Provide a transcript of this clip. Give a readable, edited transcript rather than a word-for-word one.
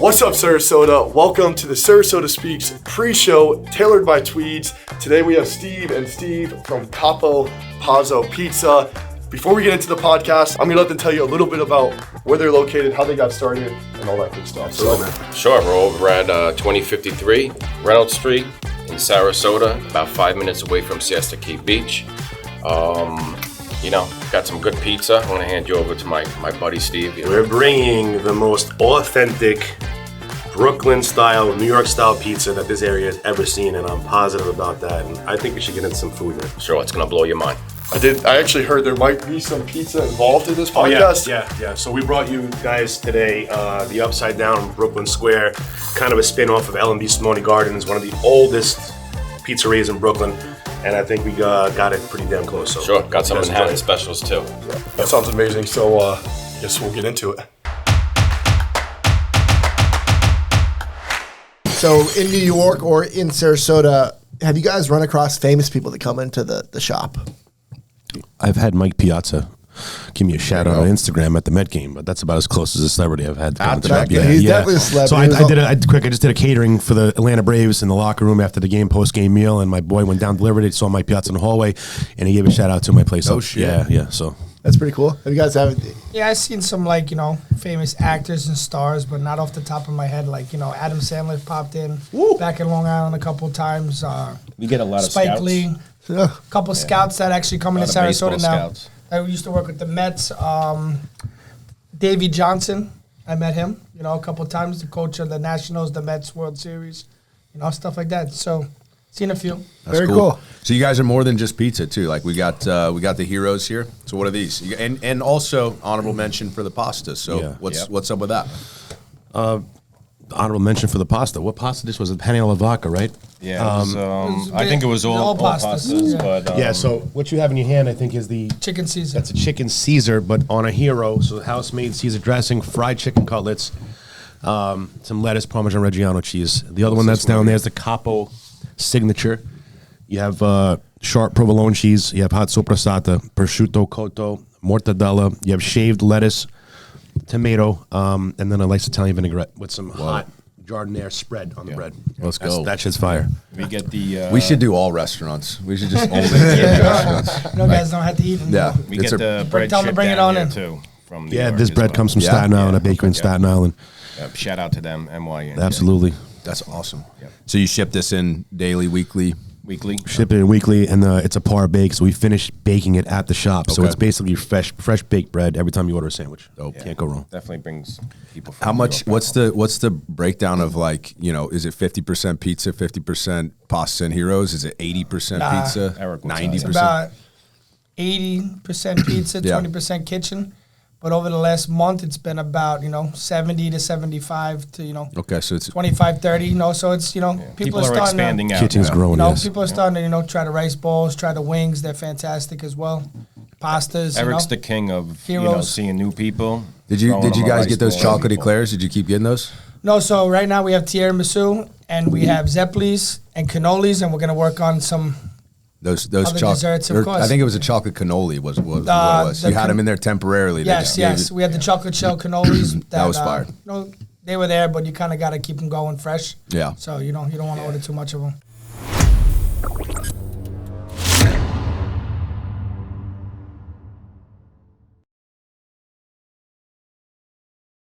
What's up, Sarasota? Welcome to the Sarasota SpeaX Pre-Show, tailored by Tweeds. Today we have Steve and Steve from Capo Pazzo Pizza. Before we get into the podcast, I'm going to let them tell you a little bit about where they're located, how they got started, and all that good stuff. Sure, we're over at 2053 Reynolds Street in Sarasota, about 5 minutes away from Siesta Key Beach. Got some good pizza. I want to hand you over to my buddy Steve. We're bringing the most authentic Brooklyn-style, New York-style pizza that this area has ever seen, and I'm positive about that. And I think we should get into some food here. Sure, it's going to blow your mind. I actually heard there might be some pizza involved in this podcast. Yeah. So we brought you guys today the Upside Down Brooklyn Square, kind of a spin-off of L&B Simone Gardens, one of the oldest pizzerias in Brooklyn. And I think we got it pretty damn close. So sure, got some Manhattan specials too. Yeah, that sounds amazing. So I guess we'll get into it. So in New York or in Sarasota, have you guys run across famous people that come into the shop? I've had Mike Piazza give me a shout out on Instagram at the Met game, but that's about as close as a celebrity I've had. He's definitely a celebrity. So I just did a catering for the Atlanta Braves in the locker room after the game, post-game meal, and my boy went down, delivered it, saw Mike Piazza in the hallway, and he gave a shout out to my place. Oh, shit. Yeah, so. That's pretty cool. Have you guys Yeah, I've seen some famous actors and stars, but not off the top of my head. Adam Sandler popped in back in Long Island a couple of times. We get a lot of Spike scouts. Lee, a couple of scouts that actually come into Sarasota now. Scouts. I used to work with the Mets. Davey Johnson, I met him, a couple of times. The coach of the Nationals, the Mets World Series, stuff like that. So, seen a few. That's very cool. So you guys are more than just pizza too. Like we got the heroes here. So what are these? And also honorable mention for the pasta. So what's up with that? Honorable mention for the pasta. What pasta dish was it? Penne alla vodka, right? Yeah, I think it was all pastas. Yeah. But So what you have in your hand, I think, is the Chicken Caesar. That's a chicken Caesar, but on a hero. So house-made Caesar dressing, fried chicken cutlets, some lettuce, Parmesan Reggiano cheese. The other one that's down there is the Capo signature. You have sharp provolone cheese. You have hot sopressata, prosciutto cotto, mortadella. You have shaved lettuce, tomato, and then a nice Italian vinaigrette with some hot jardiniere spread on the bread. Let's go. That shit's fire. we get the. We should do all restaurants. We should just only do restaurants. Guys don't have to eat. Yeah. We get the bread Tell them to shipped bring it down on here in. too. From New York This as bread well. comes from Staten Island, a bakery in Staten Island. Shout out to them, NY. Absolutely. That's awesome. Yep. So you ship this in daily, weekly? Weekly. Ship it in weekly, and it's a par bake, so we finish baking it at the shop. So Okay. it's basically fresh baked bread every time you order a sandwich. Can't go wrong. Definitely brings people. From How New much? York What's the breakdown of is it 50% pizza, 50% pasta and heroes? Is it 80% pizza, Eric will tell you. 90%? About 80% pizza, 20% kitchen. But over the last month, it's been about, 70 to 75 to, Okay, so it's 25, 30, so it's, People are expanding out. Kitchen's growing, yes. People are starting to, try the rice bowls, try the wings. They're fantastic as well. Pastas, Eric's the king of Heroes. seeing new people. Did you throwing them a guys rice get those bowl. chocolate eclairs? Did you keep getting those? No, so right now we have tiramisu, and we have zeppelis and cannolis, and we're going to work on some Those other chocolate desserts, of course. I think it was a chocolate cannoli was what it was. You had them in there temporarily. They just gave Yes. We had the chocolate shell cannolis. That was fire. They were there, but you kind of got to keep them going fresh. Yeah. So you don't want to order too much of them.